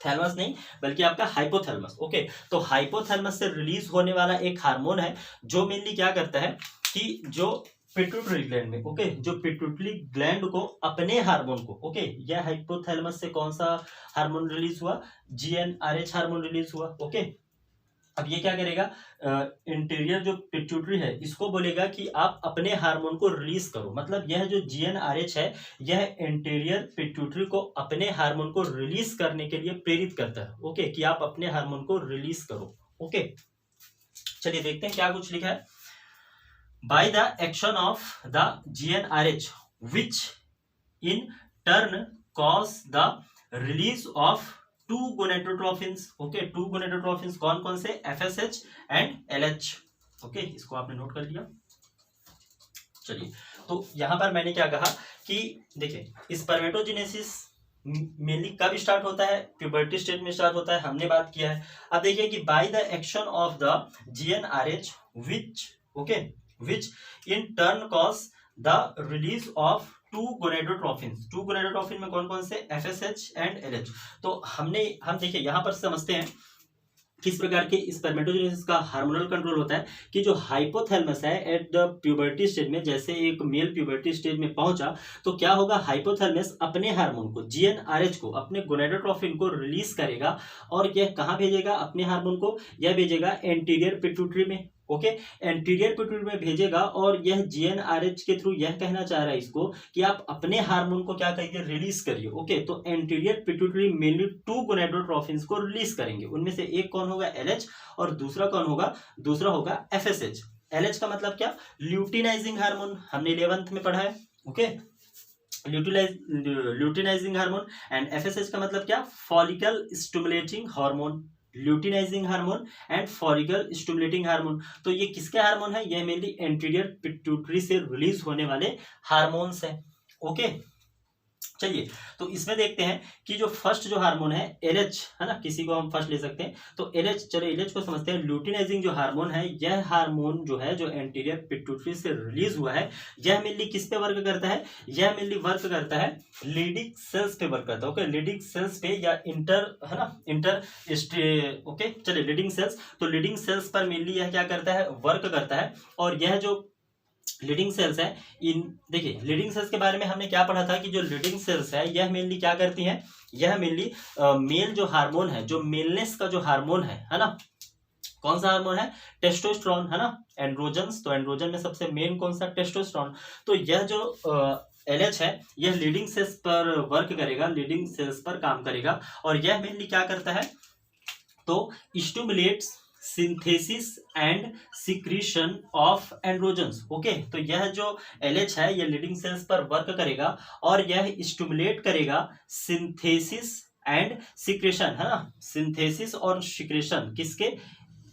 थैलमस नहीं बल्कि आपका हाइपोथैलमस। ओके, तो हाइपोथैलमस से रिलीज होने वाला एक हार्मोन है जो मेनली क्या करता है कि जो पिट्यूटरी ग्लैंड में, ओके, जो पिट्यूटरी ग्लैंड को अपने हार्मोन को, ओके, यह हाइपोथैलेमस से कौन सा हार्मोन रिलीज हुआ, जीएनआरएच हार्मोन रिलीज हुआ, ओके। अब ये क्या करेगा, इंटीरियर जो पिट्यूटरी है इसको बोलेगा कि आप अपने हार्मोन को रिलीज करो, मतलब यह जो जीएनआरएच है यह इंटीरियर पिट्यूटरी को अपने हार्मोन को रिलीज करने के लिए प्रेरित करता है, ओके, कि आप अपने हार्मोन को रिलीज करो, ओके। चलिए देखते हैं क्या कुछ लिखा है। By the action of the GnRH, which in turn cause the release of two gonadotrophins, okay, two gonadotrophins कौन कौन से, FSH and LH, okay, इसको आपने नोट कर लिया। चलिए, तो यहां पर मैंने क्या कहा कि देखिए स्पर्मेटोजेनेसिस मेनली कब स्टार्ट होता है, प्यूबर्टी स्टेज में स्टार्ट होता है, हमने बात किया है। अब देखिए कि by the action of the GnRH which, okay, which in turn cause the release of two gonadotrophins, two gonadotrophin में कौन कौन से, FSH and LH। तो हम देखिए यहाँ पर समझते हैं किस प्रकार के स्पर्मेटोजेनेसिस का हार्मोनल कंट्रोल होता है कि जो हाइपोथैलेमस है एट द प्यूबर्टी स्टेज में, जैसे एक मेल प्यूबर्टी स्टेज में पहुंचा तो क्या होगा, हाइपोथैलेमस अपने हार्मोन को जीएनआरएच को, अपने गोनाडोट्रोफिन को रिलीज करेगा और यह कहां भेजेगा, अपने हार्मोन को यह भेजेगा एंटीरियर पिट्यूटरी में, ओके, एंटीरियर पिट्यूटरी में भेजेगा और यह जीएनआरएच के थ्रू यह कहना चाह रहा है इसको कि आप अपने हार्मोन को क्या करिए, रिलीज करिए, ओके। तो anterior pituitary mainly two gonadotrophins को रिलीज करेंगे, उनमें से एक कौन होगा, एलएच, और दूसरा कौन होगा, दूसरा होगा एफएसएच। एलएच का मतलब क्या, ल्यूटिनाइजिंग हार्मोन, हमने 11th में पढ़ा है, okay, luteinizing hormone. And FSH का मतलब क्या, follicle stimulating hormone, luteinizing hormone and follicle stimulating hormone. तो ये किसके हार्मोन है, ये मेनली एंटीरियर पिट्यूटरी से रिलीज होने वाले हार्मोन्स हैं, ओके। चलिए, तो इसमें देखते हैं कि जो फर्स्ट जो हार्मोन है एलएच, है ना, किसी को हम फर्स्ट ले सकते हैं, तो एलएच, चलो एलएच को समझते हैं। ल्यूटिनाइजिंग जो हार्मोन है, यह हार्मोन जो है जो एंटीरियर पिट्यूटरी से रिलीज हुआ है, यह मेनली किस पे वर्क करता है, यह मेनली वर्क करता है लीडिंग सेल्स पे वर्क करता है, ओके, लीडिंग सेल्स पे या इंटर, है ना, ओके, चलिए लीडिंग सेल्स, तो लीडिंग सेल्स पर मेनली यह क्या करता है, वर्क करता है। और यह जो लीडिंग सेल्स है, इन देखिए लीडिंग सेल्स के बारे में हमने क्या पढ़ा था कि जो लीडिंग सेल्स है यह मेनली क्या करती हैं, यह मेनली मेल जो हार्मोन है, जो मेलनेस का जो हार्मोन है ना, कौन सा हार्मोन है, टेस्टोस्टेरोन, है ना, एंड्रोजन्स। तो एंड्रोजन में सबसे मेन कौन सा, टेस्टोस्टेरोन। तो यह जो एलएच है यह लीडिंग सेल्स पर वर्क करेगा, लीडिंग सेल्स पर काम करेगा, और यह मेनली क्या करता है, तो stimulates synthesis and secretion of androgens, okay. तो यह जो एलएच है यह लीडिंग सेल्स पर वर्क करेगा और यह स्टिमुलेट करेगा सिंथेसिस एंड सिक्रेशन, है ना, सिंथेसिस और सिक्रेशन किसके,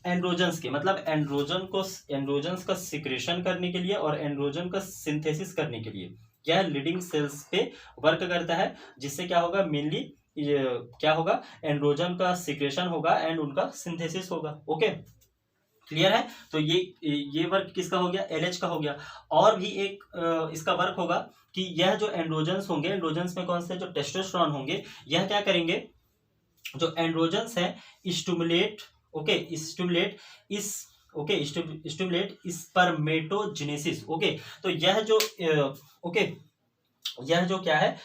एंड्रोजन्स के, मतलब एंड्रोजन्स का सिक्रेशन करने के लिए और एंड्रोजन का सिंथेसिस करने के लिए यह लीडिंग सेल्स पे वर्क करता है, जिससे क्या होगा, मेनली ये क्या होगा, एंड्रोजन का सिक्रेशन होगा एंड उनका सिंथेसिस होगा, ओके, क्लियर है। तो ये वर्क किसका हो गया, एलएच का हो गया। और भी एक इसका वर्क होगा कि यह जो एंड्रोजन्स होंगे, एंड्रोजन्स में कौन से, जो टेस्टोस्टेरोन होंगे, यह क्या करेंगे, जो एंड्रोजन्स है stimulate, okay, stimulate spermatogenesis, okay. तो यह जो ओके, यह जो क्या है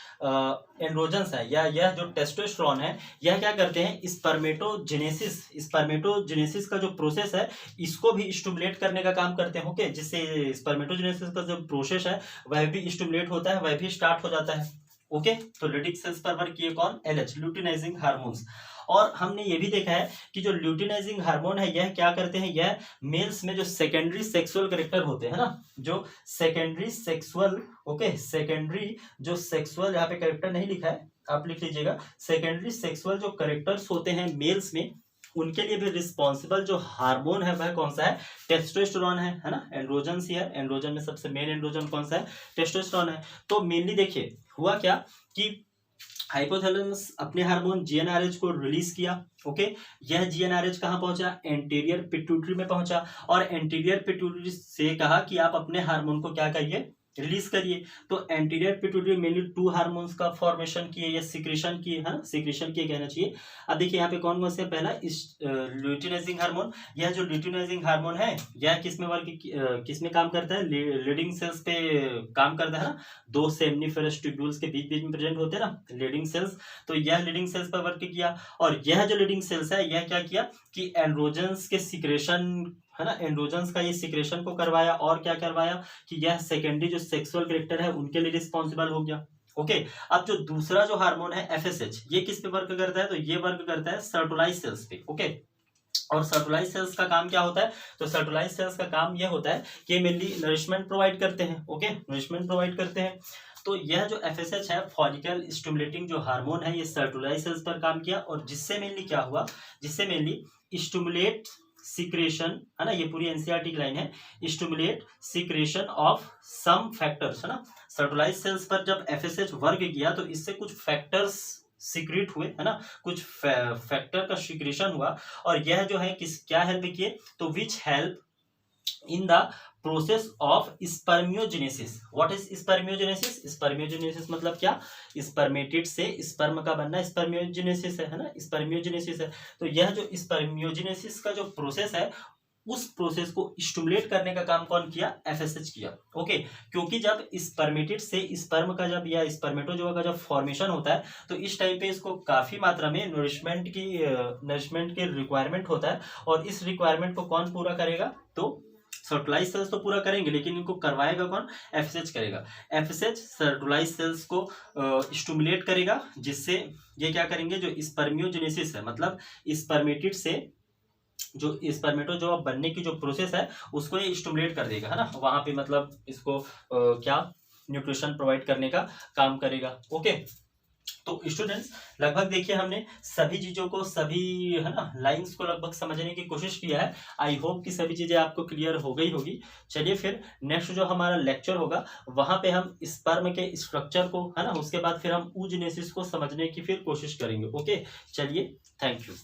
एंड्रोजन्स है या यह जो टेस्टोस्टेरोन है, यह क्या करते हैं, स्पर्मेटोजेनेसिस का जो प्रोसेस है इसको भी स्टिमुलेट करने का काम करते हैं, ओके, जिससे स्पर्मेटोजेनेसिस का जो प्रोसेस है वह भी स्टिमुलेट होता है, वह भी स्टार्ट हो जाता है, ओके। तो लीडिंग सेल्स पर वर्क किए कौन, एलएच, ल्यूटिनाइजिंग हार्मोन्स। और हमने ये भी देखा है कि जो ल्यूटिनाइजिंग हार्मोन है यह क्या करते हैं, यह मेल्स में जो सेकेंडरी सेक्सुअल कैरेक्टर होते हैं ना, जो सेकेंडरी सेक्सुअल, ओके, सेकेंडरी जो सेक्सुअल, यहाँ पे कैरेक्टर नहीं लिखा है, आप लिख लीजिएगा, सेकेंडरी सेक्सुअल जो कैरेक्टर्स होते हैं मेल्स में, उनके लिए भी रिस्पॉन्सिबल जो हार्मोन है वह कौन सा है, टेस्टोस्टेरोन है ना, एंड्रोजन ही है, एंड्रोजन में सबसे मेन एंड्रोजन कौन सा है, टेस्टोस्टेरोन है। तो मेनली देखिए हुआ क्या कि हाइपोथैलेमस अपने हार्मोन जीएनआरएच को रिलीज किया, ओके, यह जीएनआरएच कहां पहुंचा, एंटीरियर पिट्यूटरी में पहुंचा, और एंटीरियर पिट्यूटरी से कहा कि आप अपने हार्मोन को क्या करिए, रिलीज करिए। तो एंटीरियर पिट्यूटरी मेनली 2 हार्मोन्स का फॉर्मेशन किए या सिक्रेशन किए, है ना, सिक्रेशन किए कहना चाहिए। अब देखिए यहाँ पे कौन कौन से, पहला ल्यूटिनाइजिंग हार्मोन। यह जो ल्यूटिनाइजिंग हार्मोन है यह किसमें किसमें काम करता है, लीडिंग सेल्स पे काम करता है ना, 2 सेमनीफेरस ट्यूब्यूल्स के बीच बीच में प्रेजेंट होते हैं ना लीडिंग सेल्स, तो यह लीडिंग सेल्स पर वर्क किया। और यह जो लीडिंग सेल्स है यह क्या किया कि एंड्रोजन्स के सिक्रेशन, है ना, एंड्रोजन्स का ये सिक्रेशन को करवाया, और क्या करवाया कि यह सेकेंडरी जो सेक्सुअल कैरेक्टर है उनके लिए रिस्पॉन्सिबल हो गया। ओके, अब जो दूसरा जो हार्मोन है एफएसएच, ये किस पे वर्क करता है, तो ये वर्क करता है सर्टोलाइज सेल्स पे। ओके, और सर्टोलाइज सेल्स का काम क्या होता है, तो सर्टोलाइज सेल्स का काम यह होता है कि मेनली नरिशमेंट प्रोवाइड करते हैं। ओके, नरिशमेंट प्रोवाइड करते हैं। तो यह जो एफएसएच है, फॉलिकल स्टिमुलेटिंग जो हार्मोन है, ये सर्टोलाइज सेल्स पर काम किया, और जिससे मेनली क्या हुआ, जिससे मेनली स्टिमुलेट सिक्रेशन, है ना, ये पूरी एनसीईआरटी की लाइन है, stimulate secretion of some factors, है ना। सर्टोलाइज सेल्स पर जब एफएसएच वर्क किया तो इससे कुछ फैक्टर्स सीक्रेट हुए, है ना, कुछ फैक्टर का सिक्रेशन हुआ, और यह जो है किस क्या हेल्प किए, तो which help in the process of spermiogenesis. What is spermiogenesis, spermiogenesis मतलब क्या, स्पर्मेटिड से स्पर्म का बनना स्पर्मियोजेनेसिस है ना, स्पर्मियोजेनेसिस है। तो यह जो स्पर्मियोजेनेसिस का जो प्रोसेस है, उस प्रोसेस को स्टिमुलेट करने का काम कौन किया, एफएसएच किया। ओके, क्योंकि जब स्पर्मेटिड से स्पर्म का जब या स्पर्मेटोजोआ का जब फॉर्मेशन होता है तो इस टाइम पे इसको काफी मात्रा में नरिशमेंट की रिक्वायरमेंट होता है, और इस रिक्वायरमेंट को कौन पूरा करेगा, तो सर्टोलाइज सेल्स तो पूरा करेंगे, लेकिन इनको करवाएगा कौन, एफएसएच करेगा। एफएसएच सर्टोलाइज सेल्स को स्टिमुलेट करेगा, जिससे ये क्या करेंगे, जो स्पर्मियोजेनेसिस है, मतलब स्पर्मेटिड से जो स्पर्मेटोजोआ बनने की जो प्रोसेस है उसको ये स्टिमुलेट कर देगा, है ना, वहां पे मतलब इसको क्या न्यूट्रिशन प्रोवाइड करने का काम करेगा। ओके, तो स्टूडेंट्स लगभग देखिए हमने सभी चीजों को, सभी, है ना, लाइंस को लगभग समझने की कोशिश किया है। आई होप कि सभी चीजें आपको क्लियर हो गई होगी। चलिए फिर नेक्स्ट जो हमारा लेक्चर होगा वहां पे हम स्पर्म के स्ट्रक्चर को, है ना, उसके बाद फिर हम oogenesis को समझने की फिर कोशिश करेंगे। ओके, चलिए, थैंक यू।